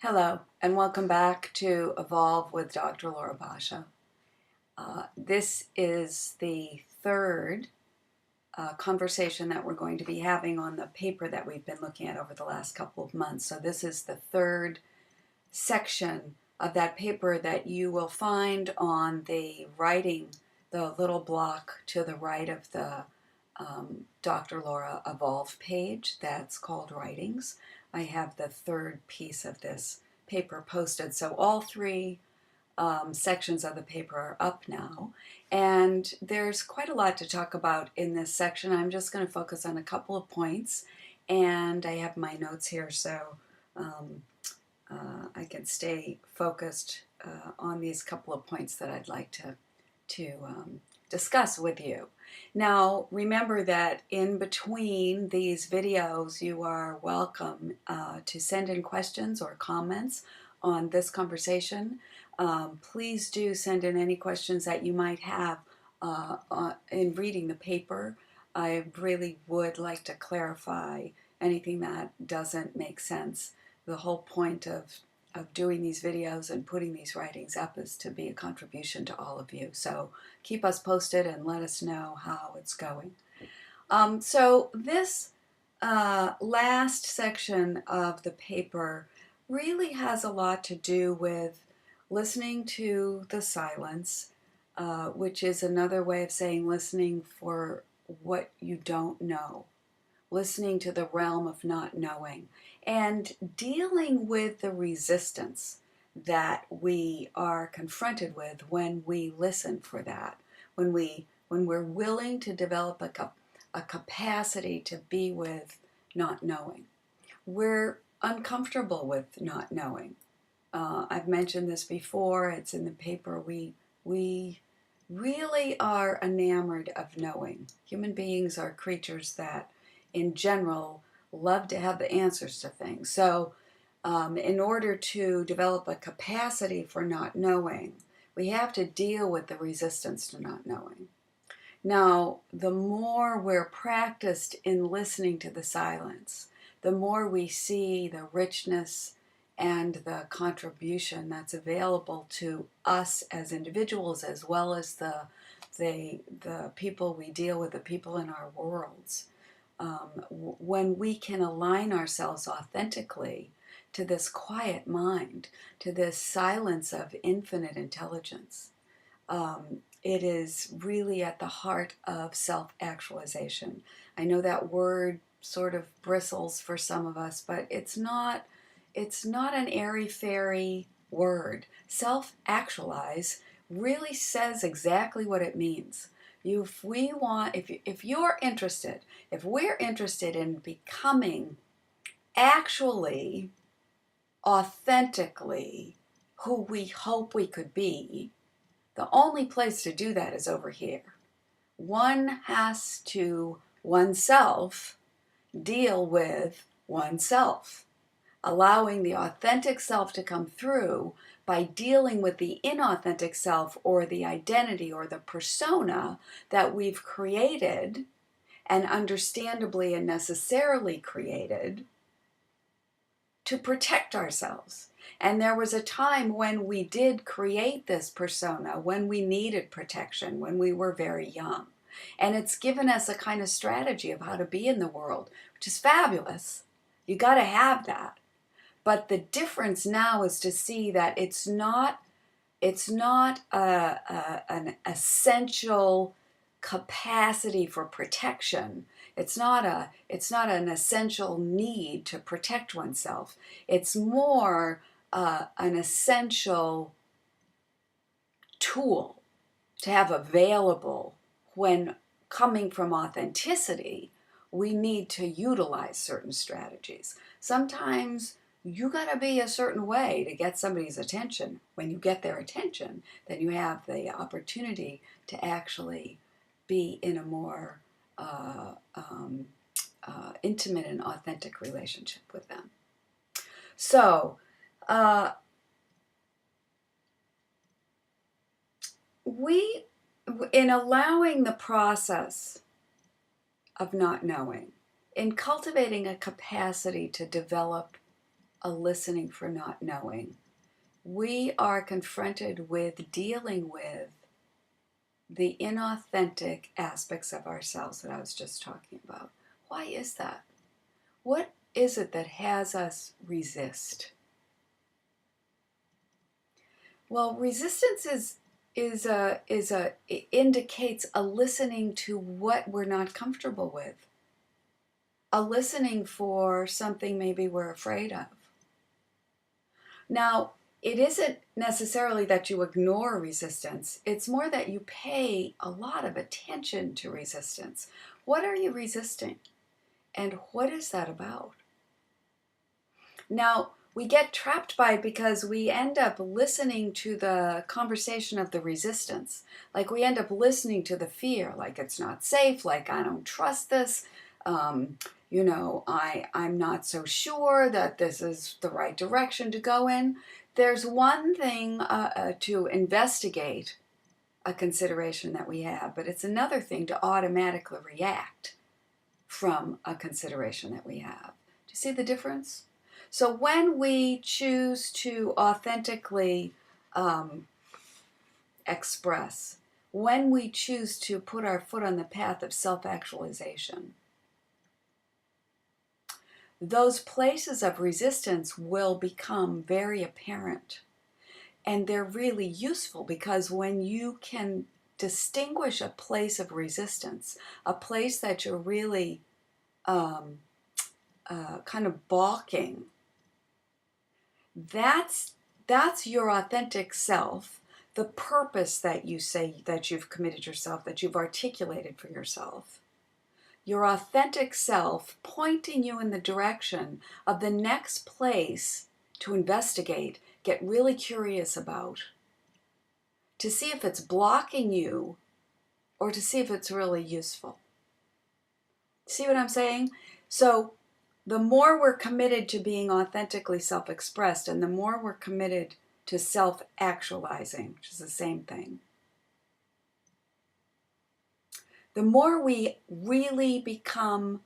Hello, and welcome back to Evolve with Dr. Laura Basha. This is the third conversation that we're going to be having on the paper that we've been looking at over the last couple of months. So this is the third section of that paper that you will find on the writing, the little block to the right of the Dr. Laura Evolve page that's called Writings. I have the third piece of this paper posted. So all three sections of the paper are up now. And there's quite a lot to talk about in this section. I'm just going to focus on a couple of points. And I have my notes here so I can stay focused on these couple of points that I'd like to discuss with you. Now, remember that in between these videos, you are welcome to send in questions or comments on this conversation. Please do send in any questions that you might have in reading the paper. I really would like to clarify anything that doesn't make sense. The whole point of doing these videos and putting these writings up is to be a contribution to all of you. So keep us posted and let us know how it's going. So this last section of the paper really has a lot to do with listening to the silence, which is another way of saying listening for what you don't know. Listening to the realm of not knowing, and dealing with the resistance that we are confronted with when we listen for that, when we're willing to develop a capacity to be with not knowing. We're uncomfortable with not knowing. I've mentioned this before, it's in the paper. We really are enamored of knowing. Human beings are creatures that in general love to have the answers to things. So in order to develop a capacity for not knowing, we have to deal with the resistance to not knowing. Now, the more we're practiced in listening to the silence, the more we see the richness and the contribution that's available to us as individuals, as well as the people we deal with, the people in our worlds. When we can align ourselves authentically to this quiet mind, to this silence of infinite intelligence, it is really at the heart of self-actualization. I know that word sort of bristles for some of us, but it's not an airy-fairy word. Self-actualize really says exactly what it means. If we're interested in becoming actually, authentically who we hope we could be, the only place to do that is over here. One has to oneself deal with oneself, allowing the authentic self to come through by dealing with the inauthentic self or the identity or the persona that we've created, and understandably and necessarily created, to protect ourselves. And there was a time when we did create this persona, when we needed protection, when we were very young. And it's given us a kind of strategy of how to be in the world, which is fabulous. You got to have that. But the difference now is to see that it's not an essential capacity for protection. It's not an essential need to protect oneself. It's more an essential tool to have available when coming from authenticity. We need to utilize certain strategies. Sometimes you got to be a certain way to get somebody's attention. When you get their attention, then you have the opportunity to actually be in a more intimate and authentic relationship with them. So, in allowing the process of not knowing, in cultivating a capacity to develop a listening for not knowing. We are confronted with dealing with the inauthentic aspects of ourselves that I was just talking about. Why is that? What is it that has us resist? Well, resistance it indicates a listening to what we're not comfortable with, a listening for something maybe we're afraid of. Now, it isn't necessarily that you ignore resistance. It's more that you pay a lot of attention to resistance. What are you resisting? And what is that about? Now, we get trapped by it because we end up listening to the conversation of the resistance. Like we end up listening to the fear, like it's not safe, like I don't trust this. I'm not so sure that this is the right direction to go in. There's one thing to investigate a consideration that we have, but it's another thing to automatically react from a consideration that we have. Do you see the difference? So when we choose to authentically express, when we choose to put our foot on the path of self-actualization, those places of resistance will become very apparent. And they're really useful because when you can distinguish a place of resistance, a place that you're really kind of balking, that's your authentic self, the purpose that you say that you've committed yourself, that you've articulated for yourself. Your authentic self pointing you in the direction of the next place to investigate, get really curious about, to see if it's blocking you or to see if it's really useful. See what I'm saying? So the more we're committed to being authentically self-expressed and the more we're committed to self-actualizing, which is the same thing, the more we really become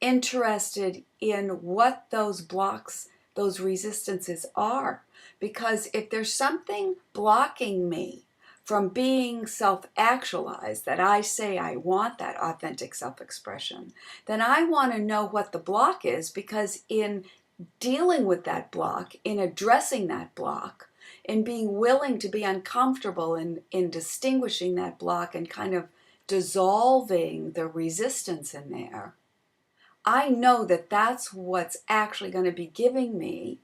interested in what those blocks, those resistances are. Because if there's something blocking me from being self-actualized, that I say I want that authentic self-expression, then I want to know what the block is, because in dealing with that block, in addressing that block, in being willing to be uncomfortable in distinguishing that block and kind of dissolving the resistance in there, I know that that's what's actually going to be giving me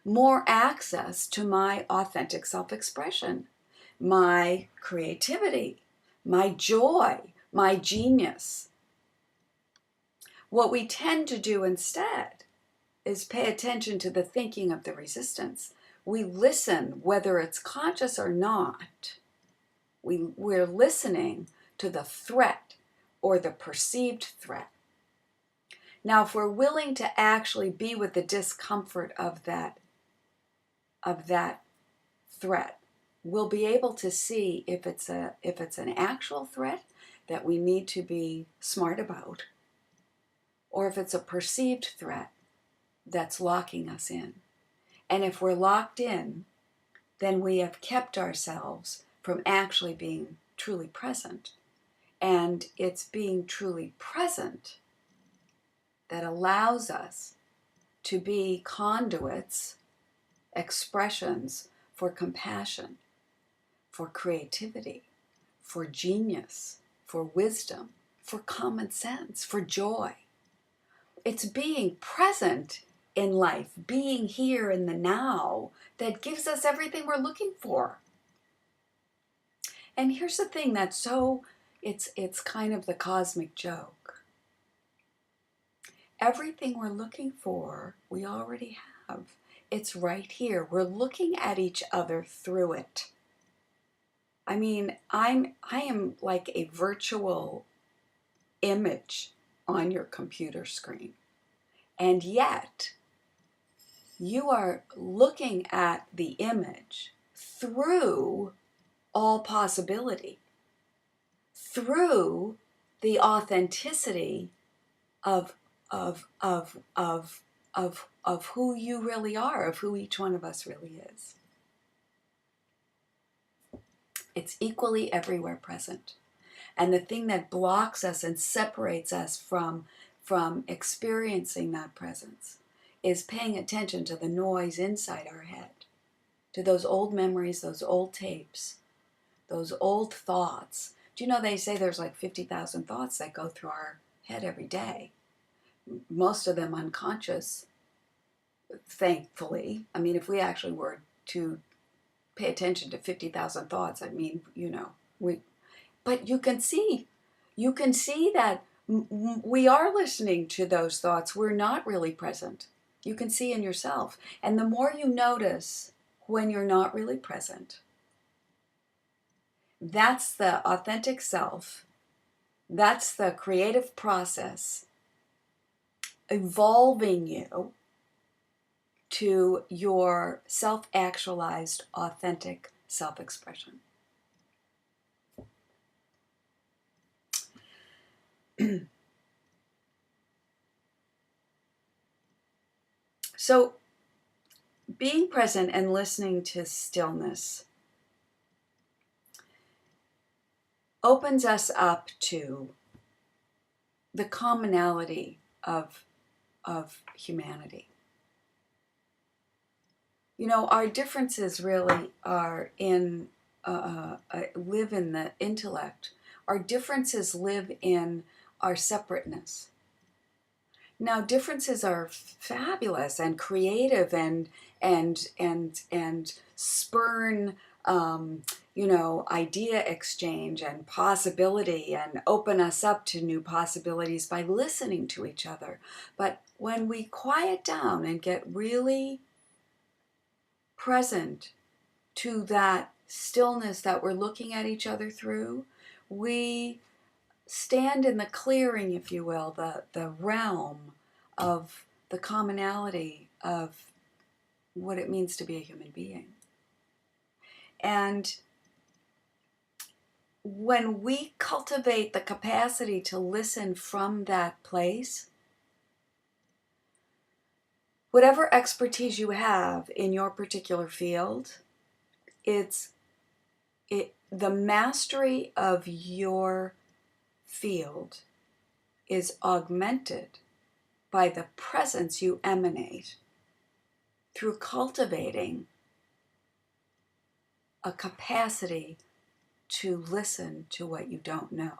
more access to my authentic self-expression, my creativity, my joy, my genius. What we tend to do instead is pay attention to the thinking of the resistance. We listen, whether it's conscious or not. We're listening to the threat or the perceived threat. Now, if we're willing to actually be with the discomfort of that threat, we'll be able to see if it's an actual threat that we need to be smart about, or if it's a perceived threat that's locking us in. And if we're locked in, then we have kept ourselves from actually being truly present. And it's being truly present that allows us to be conduits, expressions for compassion, for creativity, for genius, for wisdom, for common sense, for joy. It's being present in life, being here in the now, that gives us everything we're looking for. And here's the thing that's so, it's kind of the cosmic joke. Everything we're looking for, we already have. It's right here. We're looking at each other through it. I mean, I am like a virtual image on your computer screen. And yet, you are looking at the image through all possibility, through the authenticity of of who you really are, of who each one of us really is. It's equally everywhere present. And the thing that blocks us and separates us from experiencing that presence is paying attention to the noise inside our head, to those old memories, those old tapes, those old thoughts. Do you know they say there's like 50,000 thoughts that go through our head every day? Most of them unconscious, thankfully. I mean, if we actually were to pay attention to 50,000 thoughts, I mean, but you can see that we are listening to those thoughts. We're not really present. You can see in yourself. And the more you notice when you're not really present, that's the authentic self. That's the creative process evolving you to your self-actualized, authentic self-expression. So, being present and listening to stillness opens us up to the commonality of humanity. You know, our differences really are live in the intellect. Our differences live in our separateness. Now, differences are fabulous and creative and spurn, idea exchange and possibility and open us up to new possibilities by listening to each other. But when we quiet down and get really present to that stillness that we're looking at each other through, we stand in the clearing, if you will, the realm of the commonality of what it means to be a human being. And when we cultivate the capacity to listen from that place, whatever expertise you have in your particular field, the mastery of your field is augmented by the presence you emanate through cultivating a capacity to listen to what you don't know,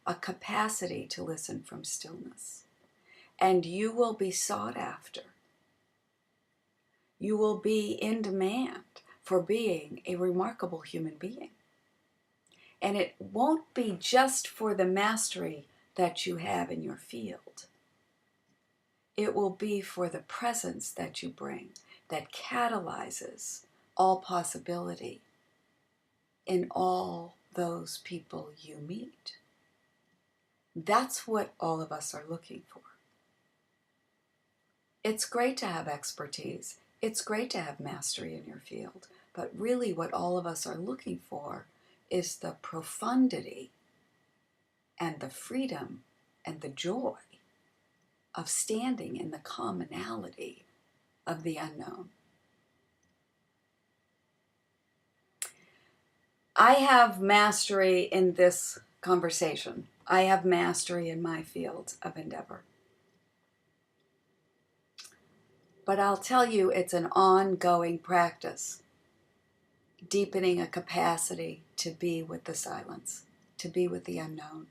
a capacity to listen from stillness. And you will be sought after. You will be in demand for being a remarkable human being. And it won't be just for the mastery that you have in your field. It will be for the presence that you bring that catalyzes all possibility in all those people you meet. That's what all of us are looking for. It's great to have expertise. It's great to have mastery in your field. But really what all of us are looking for is the profundity and the freedom and the joy of standing in the commonality of the unknown. I have mastery in this conversation. I have mastery in my field of endeavor. But I'll tell you, it's an ongoing practice, deepening a capacity to be with the silence, to be with the unknown.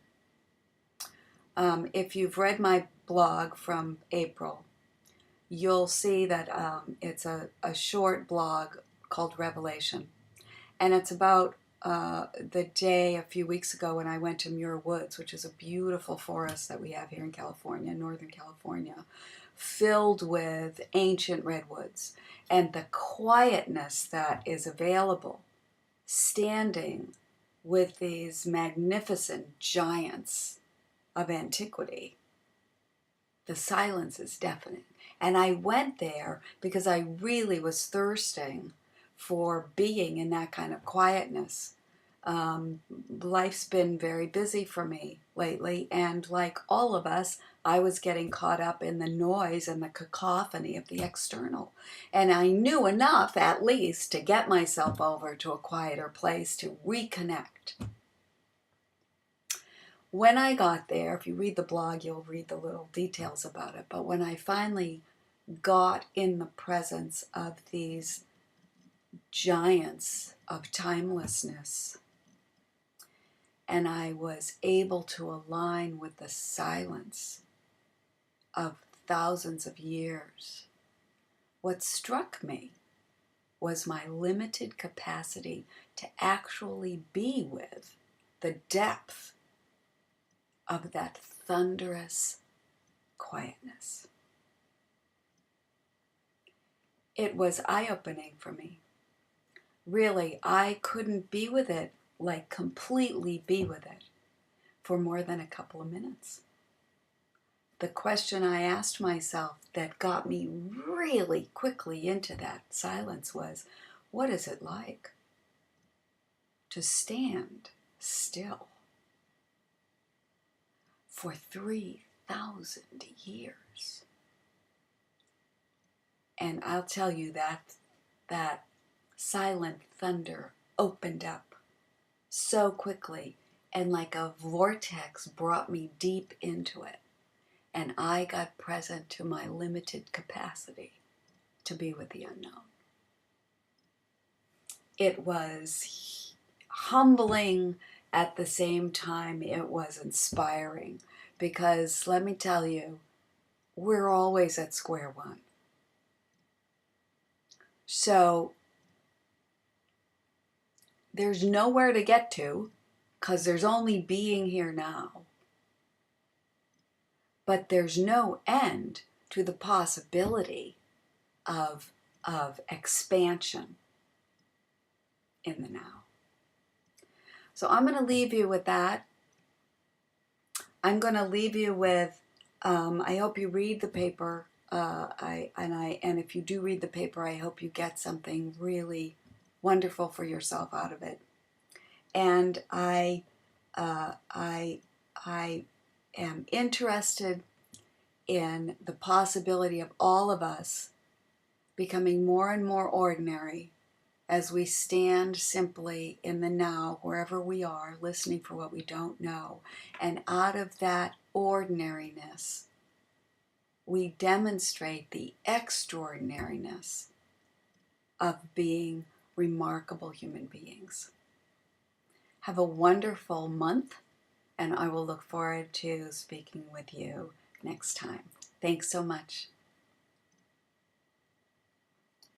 If you've read my blog from April, you'll see that it's a short blog called Revelation. And it's about the day a few weeks ago when I went to Muir Woods, which is a beautiful forest that we have here in California, Northern California, filled with ancient redwoods, and the quietness that is available standing with these magnificent giants of antiquity. The silence is deafening. And I went there because I really was thirsting for being in that kind of quietness. Life's been very busy for me lately, and like all of us, I was getting caught up in the noise and the cacophony of the external. And I knew enough, at least, to get myself over to a quieter place to reconnect. When I got there, if you read the blog, you'll read the little details about it, but when I finally got in the presence of these giants of timelessness, and I was able to align with the silence of thousands of years, what struck me was my limited capacity to actually be with the depth of that thunderous quietness. It was eye-opening for me. Really, I couldn't be with it, like completely be with it, for more than a couple of minutes. The question I asked myself that got me really quickly into that silence was, what is it like to stand still for 3,000 years? And I'll tell you that silent thunder opened up so quickly, and like a vortex brought me deep into it. And I got present to my limited capacity to be with the unknown. It was humbling at the same time. It was inspiring, because let me tell you, we're always at square one. So there's nowhere to get to, because there's only being here now. But there's no end to the possibility of expansion in the now. So I'm going to leave you with that. I'm going to leave you with, I hope you read the paper. And if you do read the paper, I hope you get something really wonderful for yourself out of it. And I am interested in the possibility of all of us becoming more and more ordinary as we stand simply in the now, wherever we are, listening for what we don't know. And out of that ordinariness, we demonstrate the extraordinariness of being remarkable human beings. Have a wonderful month, and I will look forward to speaking with you next time. Thanks so much.